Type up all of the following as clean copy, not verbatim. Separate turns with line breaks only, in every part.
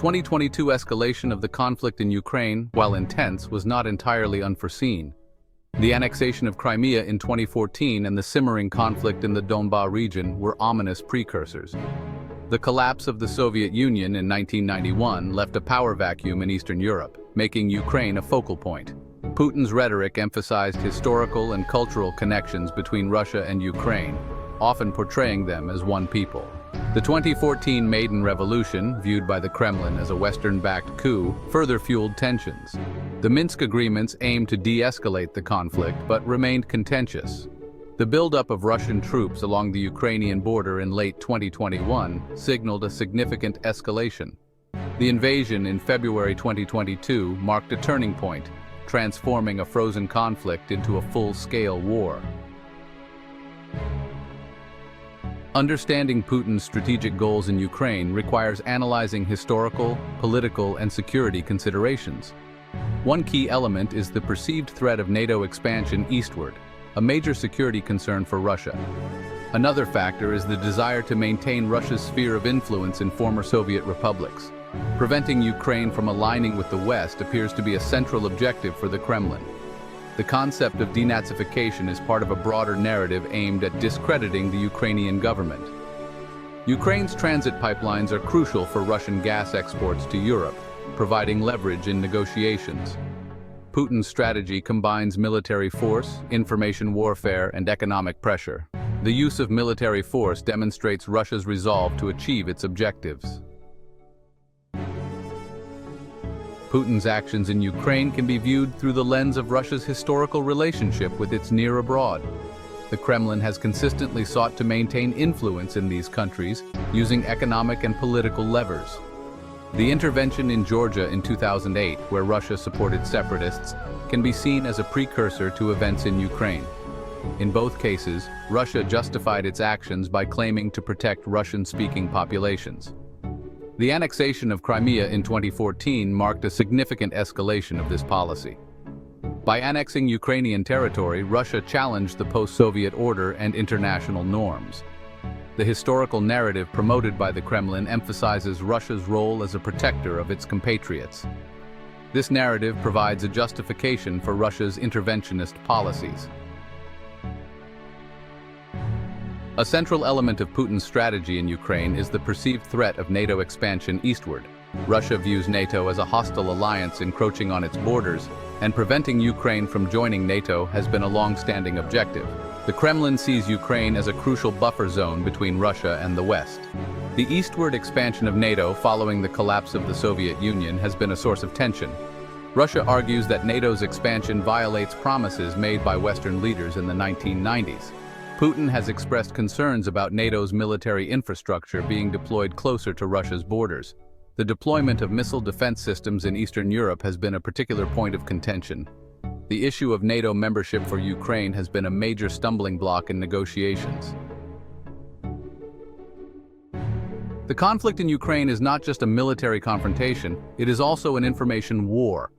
2022 escalation of the conflict in Ukraine, while intense, was not entirely unforeseen. The annexation of Crimea in 2014 and the simmering conflict in the Donbas region were ominous precursors. The collapse of the Soviet Union in 1991 left a power vacuum in Eastern Europe, making Ukraine a focal point. Putin's rhetoric emphasized historical and cultural connections between Russia and Ukraine, often portraying them as one people. The 2014 Maidan Revolution, viewed by the Kremlin as a Western-backed coup, further fueled tensions. The Minsk agreements aimed to de-escalate the conflict but remained contentious. The buildup of Russian troops along the Ukrainian border in late 2021 signaled a significant escalation. The invasion in February 2022 marked a turning point, transforming a frozen conflict into a full-scale war. Understanding Putin's strategic goals in Ukraine requires analyzing historical, political, and security considerations. One key element is the perceived threat of NATO expansion eastward, a major security concern for Russia. Another factor is the desire to maintain Russia's sphere of influence in former Soviet republics. Preventing Ukraine from aligning with the West appears to be a central objective for the Kremlin. The concept of denazification is part of a broader narrative aimed at discrediting the Ukrainian government. Ukraine's transit pipelines are crucial for Russian gas exports to Europe, providing leverage in negotiations. Putin's strategy combines military force, information warfare, and economic pressure. The use of military force demonstrates Russia's resolve to achieve its objectives. Putin's actions in Ukraine can be viewed through the lens of Russia's historical relationship with its near abroad. The Kremlin has consistently sought to maintain influence in these countries using economic and political levers. The intervention in Georgia in 2008, where Russia supported separatists, can be seen as a precursor to events in Ukraine. In both cases, Russia justified its actions by claiming to protect Russian-speaking populations. The annexation of Crimea in 2014 marked a significant escalation of this policy. By annexing Ukrainian territory, Russia challenged the post-Soviet order and international norms. The historical narrative promoted by the Kremlin emphasizes Russia's role as a protector of its compatriots. This narrative provides a justification for Russia's interventionist policies. A central element of Putin's strategy in Ukraine is the perceived threat of NATO expansion eastward. Russia views NATO as a hostile alliance encroaching on its borders, and preventing Ukraine from joining NATO has been a long-standing objective. The Kremlin sees Ukraine as a crucial buffer zone between Russia and the West. The eastward expansion of NATO following the collapse of the Soviet Union has been a source of tension. Russia argues that NATO's expansion violates promises made by Western leaders in the 1990s. Putin has expressed concerns about NATO's military infrastructure being deployed closer to Russia's borders. The deployment of missile defense systems in Eastern Europe has been a particular point of contention. The issue of NATO membership for Ukraine has been a major stumbling block in negotiations. The conflict in Ukraine is not just a military confrontation, it is also an information war.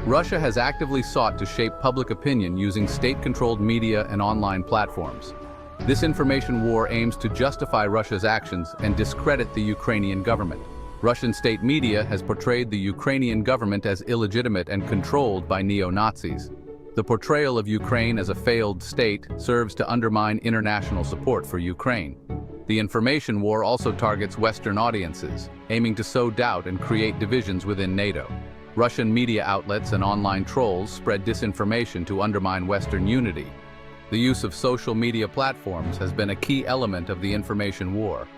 Russia has actively sought to shape public opinion using state-controlled media and online platforms. This information war aims to justify Russia's actions and discredit the Ukrainian government. Russian state media has portrayed the Ukrainian government as illegitimate and controlled by neo-Nazis. The portrayal of Ukraine as a failed state serves to undermine international support for Ukraine. The information war also targets Western audiences, aiming to sow doubt and create divisions within NATO. Russian media outlets and online trolls spread disinformation to undermine Western unity. The use of social media platforms has been a key element of the information war.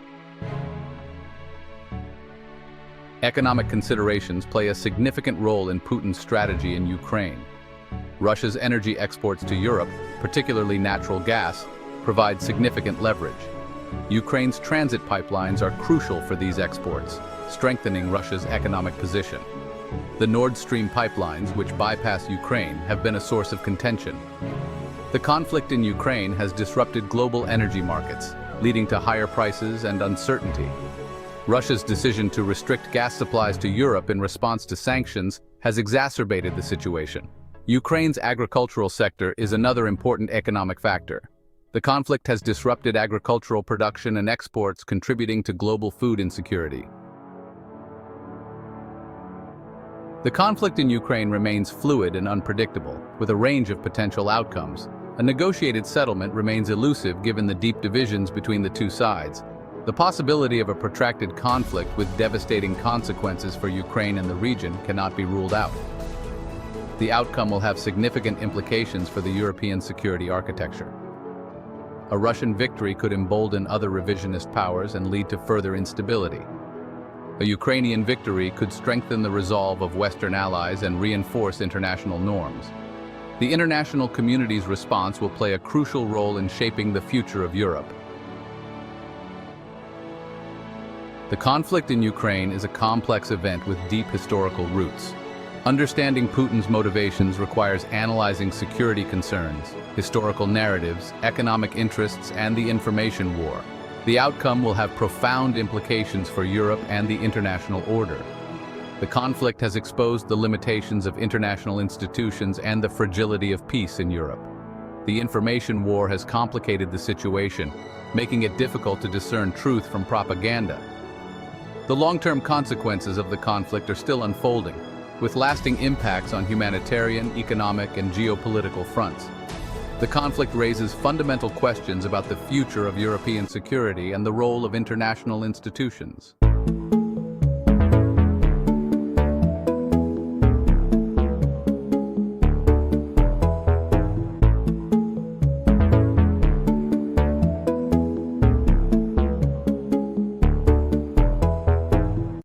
Economic considerations play a significant role in Putin's strategy in Ukraine. Russia's energy exports to Europe, particularly natural gas, provide significant leverage. Ukraine's transit pipelines are crucial for these exports, strengthening Russia's economic position. The Nord Stream pipelines, which bypass Ukraine, have been a source of contention. The conflict in Ukraine has disrupted global energy markets, leading to higher prices and uncertainty. Russia's decision to restrict gas supplies to Europe in response to sanctions has exacerbated the situation. Ukraine's agricultural sector is another important economic factor. The conflict has disrupted agricultural production and exports, contributing to global food insecurity. The conflict in Ukraine remains fluid and unpredictable, with a range of potential outcomes. A negotiated settlement remains elusive given the deep divisions between the two sides. The possibility of a protracted conflict with devastating consequences for Ukraine and the region cannot be ruled out. The outcome will have significant implications for the European security architecture. A Russian victory could embolden other revisionist powers and lead to further instability. A Ukrainian victory could strengthen the resolve of Western allies and reinforce international norms. The international community's response will play a crucial role in shaping the future of Europe. The conflict in Ukraine is a complex event with deep historical roots. Understanding Putin's motivations requires analyzing security concerns, historical narratives, economic interests, and the information war. The outcome will have profound implications for Europe and the international order. The conflict has exposed the limitations of international institutions and the fragility of peace in Europe. The information war has complicated the situation, making it difficult to discern truth from propaganda. The long-term consequences of the conflict are still unfolding, with lasting impacts on humanitarian, economic, and geopolitical fronts. The conflict raises fundamental questions about the future of European security and the role of international institutions.